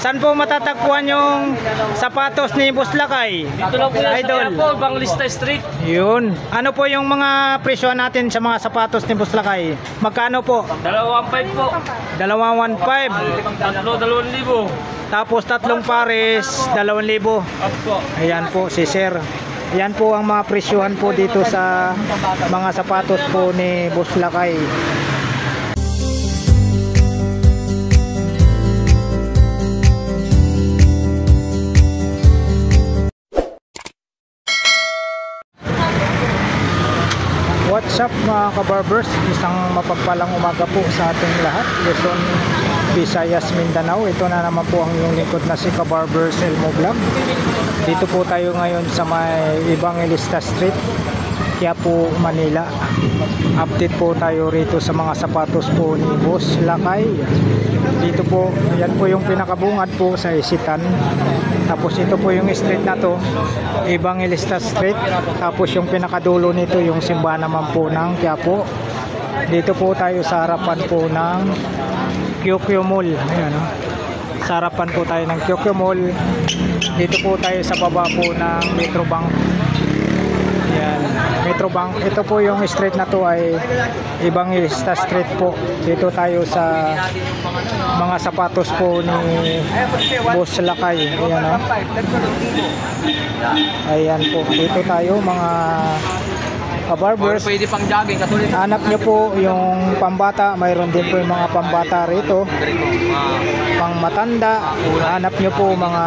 Saan po matatagpuan yung sapatos ni Boss Lakay? Dito lang po yan Idol. sa po, Banglista Street. Yun. Ano po yung mga presyo natin sa mga sapatos ni Boss Lakay? Magkano po? 2,500 po. 2,150. Tatlo, 2,000. Tapos tatlong pares, 2,000. Opo. Ayan po si Sir. Ayan po ang mga presyohan po dito sa mga sapatos po ni Boss Lakay. What's up mga kabarbers? Isang mapagpalang umaga po sa ating lahat. Luzon, Visayas, Mindanao. Ito na naman po ang yung lingkod na si Kabarbers Elmo Vlog. Dito po tayo ngayon sa may Evangelista Street, Quiapo, Manila. Update po tayo rito sa mga sapatos po ni Boss Lakay. Dito po, yan po yung pinakabungad po sa Isitan. Tapos ito po yung street na to, Evangelista Street. Tapos yung pinakadulo nito yung simbahan naman po ng Quiapo. Dito po tayo sa harapan po ng Kyokyo Mall. Ayan, no? Sa harapan po tayo ng Kyokyo Mall. Dito po tayo sa baba po ng Metrobank. Ayan, Metrobank. Ito po yung street na to ay Evangelista Street po. Dito tayo sa mga sapatos po ni Boss Lakay. Ayan, no? Ayan po. Dito tayo mga kabarbers. Pwede pang jogging katulad. Hanap nyo po yung pambata. Mayroon din po yung mga pambata rito. Pang matanda. Hanap nyo po mga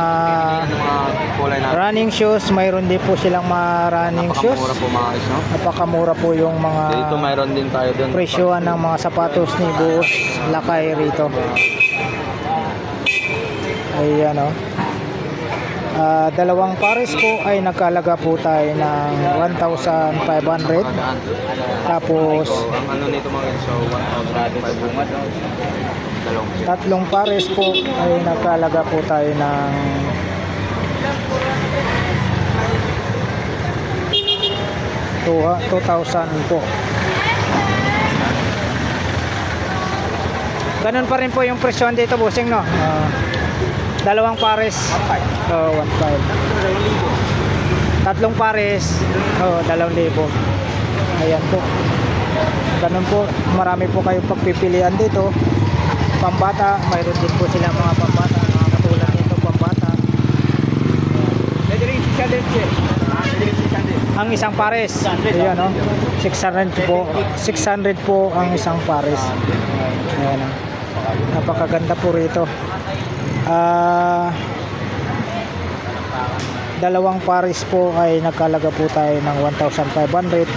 running shoes. Mayroon din po silang mga running shoes. Napakamura po mga guys, no? Napakamura po yung mga Dito mayroon din tayo doon. presyohan ng mga sapatos ni Boss Lakay rito. Ayan, o. Dalawang pares po ay nagkalaga po tayo ng 1,500. Tapos ang ano nito mga guys, so 1,500. tatlong pares po ay nagkalaga po tayo ng 2,000 po. Ganun pa rin po yung presyon dito, bossing, no? Dalawang pares, 1,500. Tatlong pares, 2,000. Ayan po. Ganun po, marami po kayong pagpipilian dito. Pambata, mayroon din po sila mga pambata, mga katulad nito pambata. Ang isang pares, ayan, no? 600 po. 600 po ang isang pares. Ayan, no? Napakaganda po rito. Dalawang pares po ay nagkalaga po tayo ng 1,500.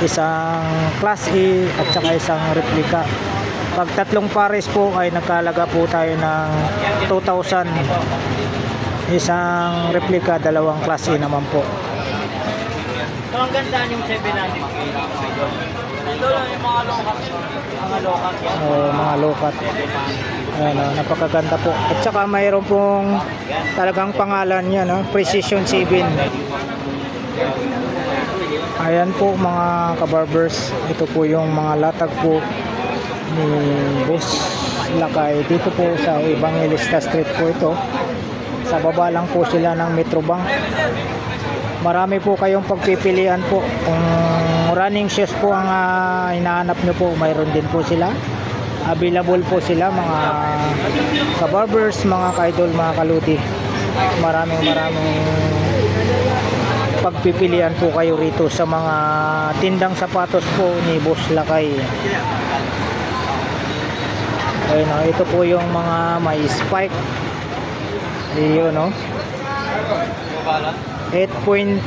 Isang class A at saka isang replica. Pag tatlong pares po ay nagkalaga po tayo ng 2,000. Isang replica, dalawang class A naman po. So ang ganda yung 700. Ito lang yung mga lokat. Mga lokat yan. Mga lokat. Ayan, napakaganda po. At saka mayroon pong talagang pangalan niya, no? Precision 7. Ayan po mga kabarbers. Ito po yung mga latag po ni Boss Lakay. Dito po sa Evangelista Street po ito. Sa baba lang po sila ng Metrobank. Marami po kayong pagpipilian po. Kung running shoes po ang hinahanap nyo po, mayroon din po sila. Available po sila mga kabarbers, mga kaidol, mga kaluti. Maraming pagpipilian po kayo rito sa mga tindang sapatos po ni Boss Lakay. Ayun, no? Ito po yung mga may spike. Ayun, no? 8.5.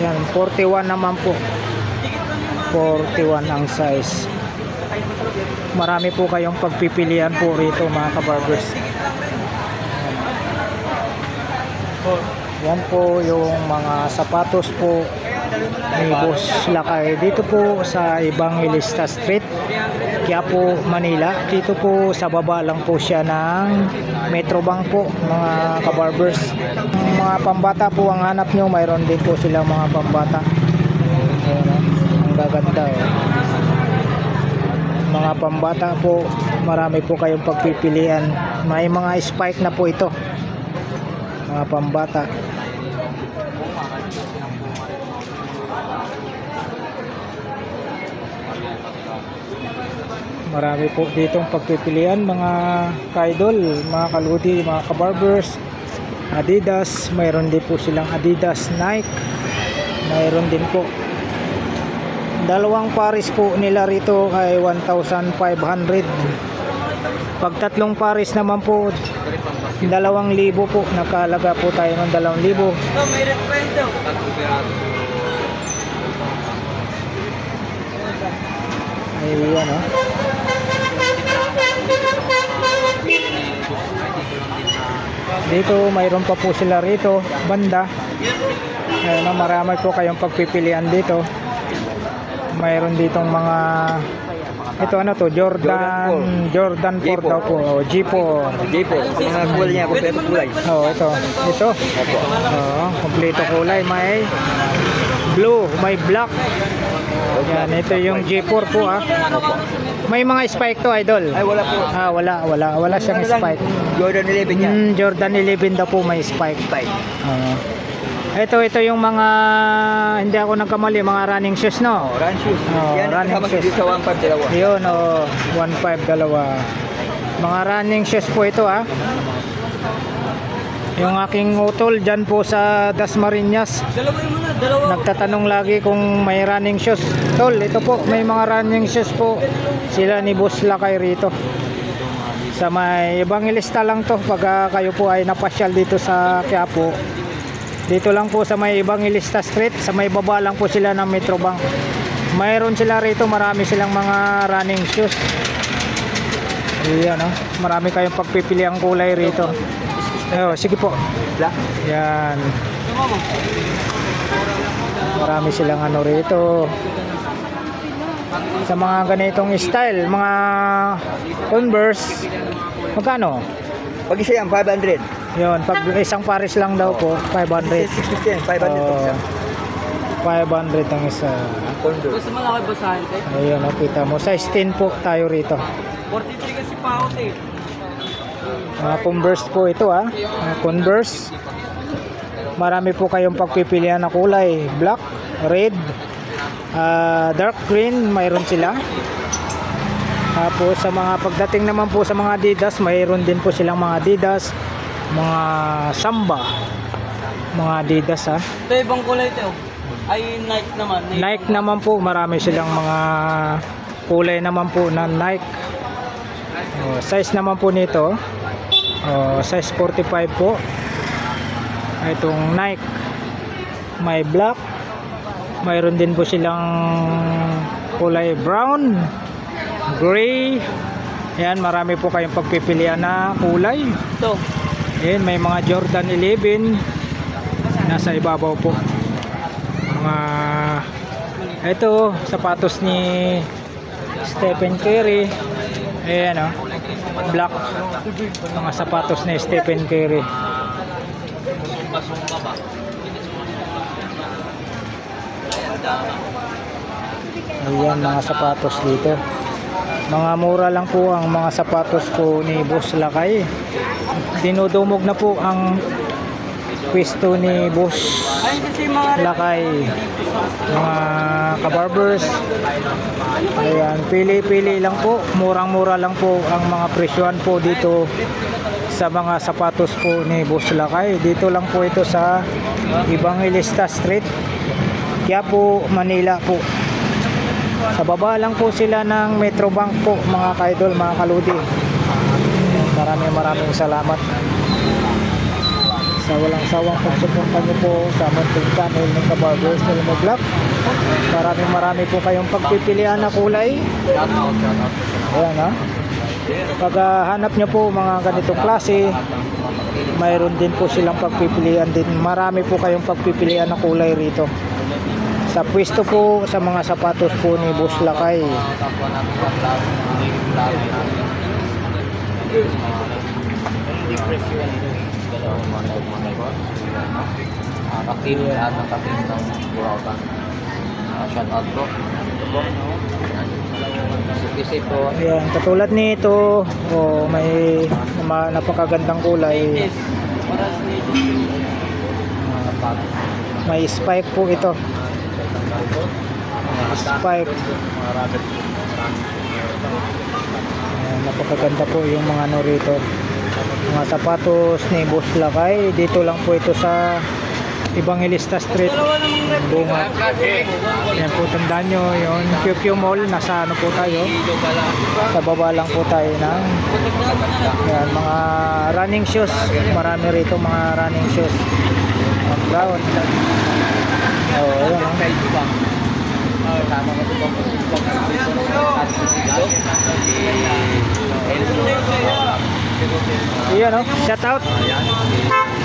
Yan, 41 naman po. 41 ang size. Marami po kayong pagpipilian po rito mga kabarbers. Yan po yung mga sapatos po ni Boss Lakay dito po sa Evangelista Street, Quiapo, Manila. Dito po sa baba lang po siya ng Metrobank po mga kabarbers. Mga pambata po ang hanap nyo, mayroon din po silang mga pambata. Ayan, ang gaganda, oh. Mga mga pambata po, marami po kayong pagpipilian. May mga spike na po ito, mga pambata. Marami po ditong pagpipilian mga ka-idol, mga kaludi, mga kabarbers. Adidas, mayroon din po silang Adidas, Nike, mayroon din po. Dalawang pares po nila rito ay 1,500. Pag tatlong pares naman po, 2,000 po. Nakalaga po tayo ng 2,000. May rekwento. Ayan, oh. Dito mayroon pa po sila rito banda. Ayan, oh, marami po kayong pagpipilian dito. Mayroon ditong mga ito ano to, Jordan 4 daw po, oh, G4. Mga kulay niya, kompleto kulay. Oh, ito. Oh, kompleto kulay, may blue, may black. Yan, ito yung G4 po ah. May mga spike to, idol. Ay, wala po. Ah, wala siyang spike. Jordan 11 niya. Jordan 11 daw po may spike. Ito yung mga, hindi ako nagkamali, mga running shoes, no? Oh, run shoes. Oh, yan running ang shoes. sa 1.5 Yun, oh, 1.5 mga running shoes po ito ah. Yung aking utol dyan po sa Dasmariñas, nagtatanong lagi kung may running shoes. Tol, ito po, may mga running shoes po sila ni Boss Lakay rito. Sa may Evangelista lang to, pag kayo po ay napasyal dito sa Quiapo. Dito lang po sa may Evangelista Street, sa may baba lang po sila ng Metrobank. Mayroon sila rito, marami silang mga running shoes. Ayan, oh. Marami kayong pagpipili ang kulay rito. Oh, sige po. Yan. Marami silang ano rito. Sa mga ganitong style, mga Converse, magkano? Pag isa yan, 500. Yun, pag isang pares lang daw po, 500. 500 Oh, 500 ang isa. Gusto mo lang kayo basahin tayo? Ayun, nakita mo. Size 10 po tayo rito. 43 kasi paot eh. Mga Converse po ito ah. Mga Converse. Marami po kayong pagpipilian na kulay. Black, red, dark green, mayroon sila. Tapos sa mga pagdating naman po sa mga Adidas, mayroon din po silang mga Adidas, mga Samba, mga Adidas ha. Ito ibang kulay ito. Ay Nike naman. Nike naman po, marami silang mga kulay naman po na Nike. Size naman po nito, size 45 po. Itong Nike, may black, mayroon din po silang kulay brown, gray. Yan, marami po kayong pagpipilian na kulay. Ito. Yan, may mga Jordan 11 nasa ibabaw po. Mga ito, sapatos ni Stephen Curry. Ayan, oh, black, mga sapatos ni Stephen Curry. Ayan, mga sapatos dito. Mga mura lang po ang mga sapatos po ni Boss Lakay. Dinudumog na po ang pwesto ni Boss Lakay. Mga kabarbers. Ayan, pili-pili lang po. Murang-mura lang po ang mga presyohan po dito sa mga sapatos po ni Boss Lakay. Dito lang po ito sa Evangelista Street, Quiapo, Manila po. Sa baba lang po sila ng Metrobank po, mga ka-idol, mga kaludi. Maraming salamat sa walang sawang pagsuporta nyo po sa munting channel ng Kabarbers Elmo Vlog. Maraming po kayong pagpipilian na kulay. Ayan ha. Pag hanap nyo po mga ganitong klase, mayroon din po silang pagpipilian din. Marami po kayong pagpipilian na kulay rito. Sa pwesto po sa mga sapatos po ni Boss Lakay. Kakin at ang kakin ng Burautan. Shout out bro. Isip po. Ayan, katulad nito, may napakagandang kulay. May spike po ito. Spike. Ayan, napakaganda po yung mga ano rito. Mga sapatos ni Boss Lakay. Dito lang po ito sa Evangelista Street, Bunga. Ayan po, tandaan nyo yung QQ Mall. Nasa ano po tayo, sa baba lang po tayo ng ayan, mga running shoes. Marami rito mga running shoes. Brown. Ayan, shout out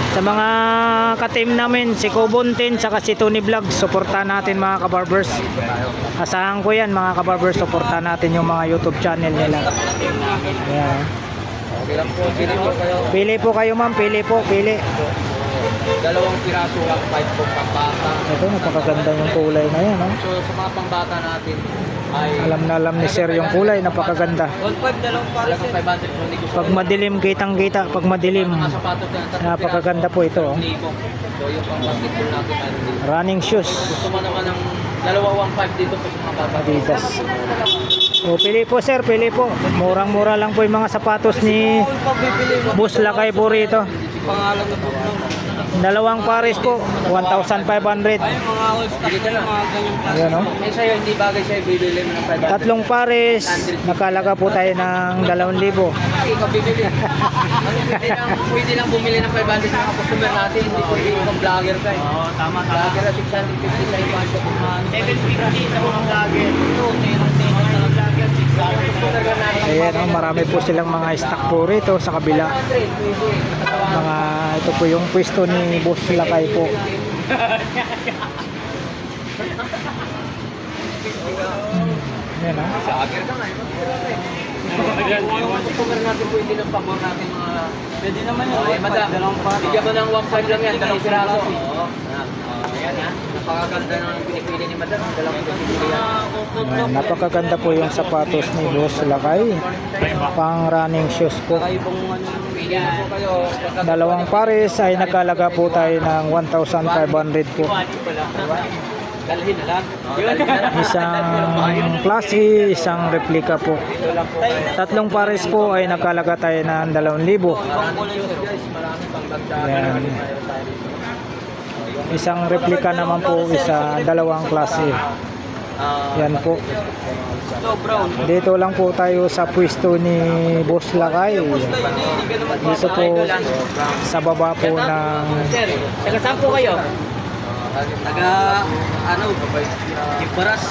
sa mga ka-team namin, si Kubuntin saka si Tony Vlog. Suportahan natin mga kabarbers. Asahan ko yan mga kabarbers, suportahan natin yung mga YouTube channel nila. Ayan. Pili po kayo ma'am, pili po, pili. Dalawang piraso ang 5 po pambata. Ito, napakaganda yung kulay na yan. So sa mga pambata natin ay Alam na alam ni sir yung kulay, napakaganda. 1.5 dalawang pares. 500 po negosyo. Pag madilim, kitang kita. Pag madilim, Mga sapatos na napakaganda po ito. So yung pang basketball natin ay Running shoes, gusto mo naman ng dalawa 1.5 dito po sa mga bata. Adidas. O, pili po sir, pili po. Murang-mura lang po yung mga sapatos ni Boss Lakay po rito. Pangalan na po. Dalawang pares po, 1,500. Ay mga all-stock na mga ganyan. Ayan, no? May sa'yo hindi bagay sa'yo bibili mo ng 500. Tatlong pares, nakalaga po tayo ng 2,000. Ikaw bibili. Pwede lang bumili ng 500 sa mga customer natin. Hindi po yung vlogger ka eh. Oo, tama. Vlogger na 650 sa iba. 750 sa mga vlogger. Ito, meron din sa mga vlogger. Ayan, no? Marami po silang mga stock po rito sa kabila. Ito po yung pwesto ni Boss Lakay po. Ayan, no? Vlogger ka nga. Yung customer natin po hindi ng pabor natin mga... Pwede naman yun. Ay, madam. Bigyan mo ng 1.5 lang yan. Dalawang piraso. Oo. Ayan ha. Napakaganda ng pinipili ni madam. Dalawang pinipili yan. Ayan, napakaganda po yung sapatos ni Boss Lakay. Pang running shoes po. Kayo pong pili na po kayo. Dalawang pares ay nakalaga po tayo ng 1,500 po. Dalhin na lang. Isang klase, isang replika po. Tatlong pares po ay nakalaga tayo ng 2,000. Ayan. Isang replika naman po, dalawang klase. Yan po. Dito lang po tayo sa pwesto ni Boss Lakay. Dito po sa baba po ng... Taga saan po kayo? Taga Himaras.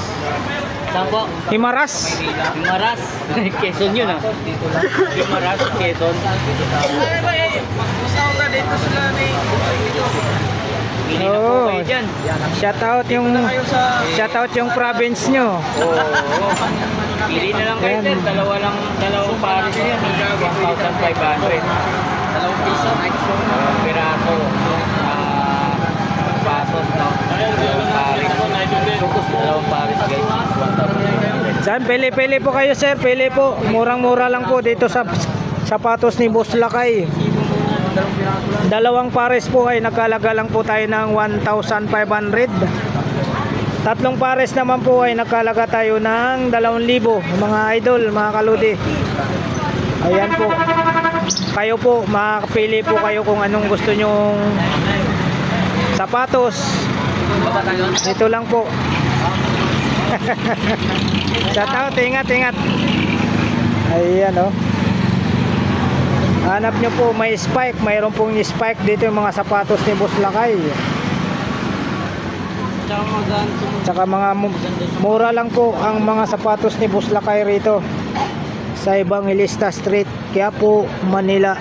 Saan po? Himaras. Himaras. Quezon yun ah. Himaras, Quezon. Oo. Shout out yung province nyo. Pili na lang kayo sir. Dalawang pares yan. 1,500. Dalawang piso. Dalawang piraso. Pasos na. Dalawang pares guys. 1,500. Saan? Pili po kayo sir. Pili po. Murang-mura lang po dito sa sapatos ni Boss Lakay. Dalawang pares po ay nakalaga lang po tayo ng 1,500. Tatlong pares naman po ay nakalaga tayo ng 2,000. Mga idol, mga kaludi. Ayan po. Kayo po, makapili po kayo kung anong gusto nyong sapatos. Ito lang po. Shout out, ingat. Ayan o. Hanap nyo po, may spike. Mayroon pong spike dito yung mga sapatos ni Boss Lakay. Tsaka mga mura lang po ang mga sapatos ni Boss Lakay rito sa Evangelista Street, Quiapo, Manila.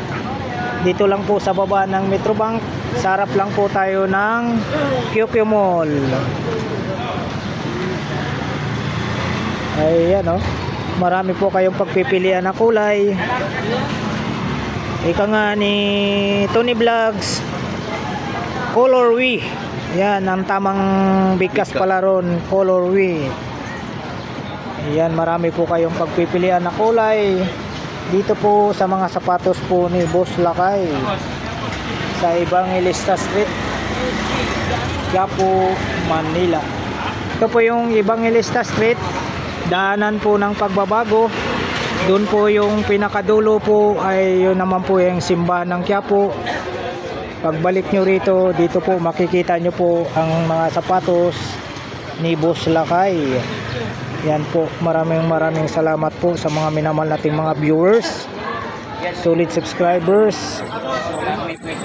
Dito lang po sa baba ng Metrobank. Sa harap lang po tayo ng QQ Mall. Ayan o. Marami po kayong pagpipilian na kulay. Ika nga ni Tony Vlogs, Colorway. Yan ang tamang bigkas pala ron, Colorway. Yan, marami po kayong pagpipilian na kulay dito po sa mga sapatos po ni Boss Lakay sa Evangelista Street, Quiapo, Manila. Ito po yung Evangelista Street, daanan po ng pagbabago. Doon po yung pinakadulo po ay yun naman po yung simbahan ng Quiapo. Pagbalik nyo rito, dito po makikita nyo po ang mga sapatos ni Boss Lakay. Yan po, maraming salamat po sa mga minamahal nating mga viewers, solid subscribers,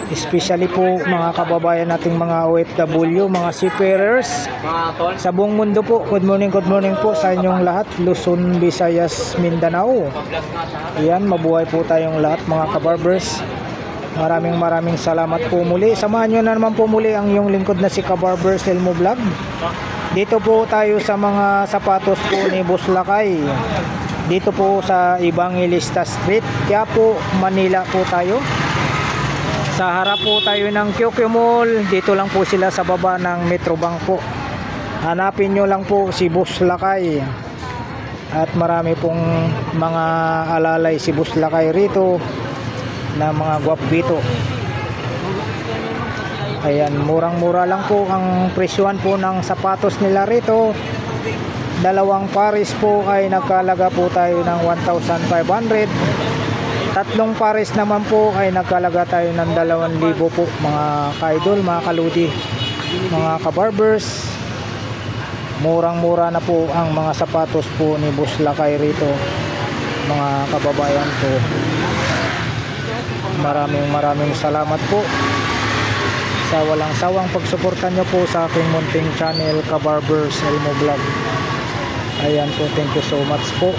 especially po mga kababayan nating mga OFW, mga seafarers sa buong mundo po. Good morning po sa inyong lahat, Luzon, Visayas, Mindanao. Yan, mabuhay po tayong lahat mga kabarbers. Maraming salamat po muli. Samahan nyo na naman po muli ang iyong lingkod na si Kabarbers Elmo Vlog. Dito po tayo sa mga sapatos po ni Boss Lakay. Dito po sa Evangelista Street, Quiapo, Manila po tayo. Sa harap po tayo ng QQ Mall. Dito lang po sila sa baba ng Metrobank po. Hanapin nyo lang po si Boss Lakay. At marami pong mga alalay si Boss Lakay rito na mga gwapito. Ayan, murang-mura lang po ang presyuhan po ng sapatos nila rito. Dalawang pares po ay nagkalaga po tayo ng 1,500. Tatlong pares naman po ay nagkalaga tayo ng 2,000 po mga ka-idol, mga kaludi, mga kabarbers. Murang-mura na po ang mga sapatos po ni Boss Lakay rito, mga kababayan ko. Maraming salamat po sa walang sawang pagsuportan nyo po sa aking munting channel, Kabarbers Elmo Vlog. Ayan po, thank you so much po.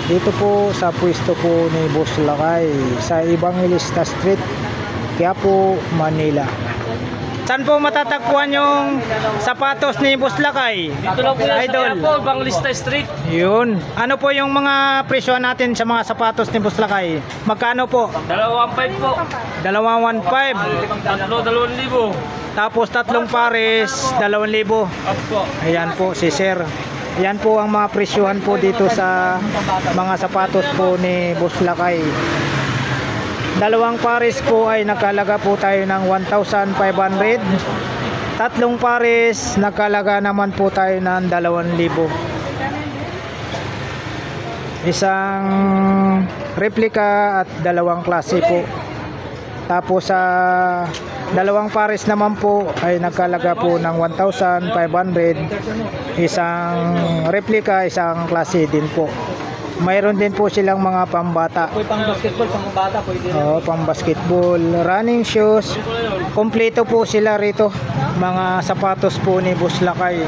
Dito po sa pwesto po ni Boss Lakay sa Evangelista Street, Quiapo, Manila. Saan po matatagpuan yung sapatos ni Boss Lakay? Dito lang po yan Idol. sa Quiapo, Evangelista Street. Yun. Ano po yung mga presyo natin sa mga sapatos ni Boss Lakay? Magkano po? 2,500 po. 2,150. Tatlo, 2,000. Tapos tatlong pares, 2,000. Opo. Ayan po si Sir. Ayan po ang mga presyuhan po dito sa mga sapatos po ni Boss Lakay. Dalawang pares po ay nakalaga po tayo ng 1,500. Tatlong pares nakalaga naman po tayo ng 2,000. Isang replika at dalawang klase po. Tapos sa dalawang pares naman po ay nagkalaga po ng 1,500. Isang replika, isang klase din po. Mayroon din po silang mga pambata. Pang basketball, pang bata, pwede rin. Oh, pang basketball, running shoes. Kompleto po sila rito. Mga sapatos po ni Boss Lakay.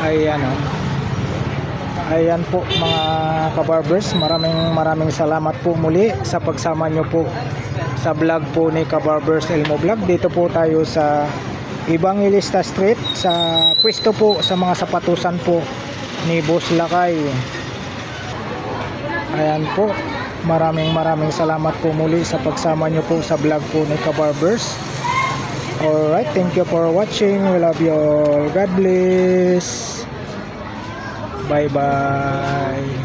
Ayan oh. Ayan po mga kabarbers, maraming salamat po muli sa pagsama nyo po sa vlog po ni Kabarbers Elmo Vlog. Dito po tayo sa Evangelista Street, sa pwesto po sa mga sapatusan po ni Boss Lakay. Ayan po, maraming salamat po muli sa pagsama nyo po sa vlog po ni Kabarbers. Alright, thank you for watching. We love you all. God bless. Bye bye.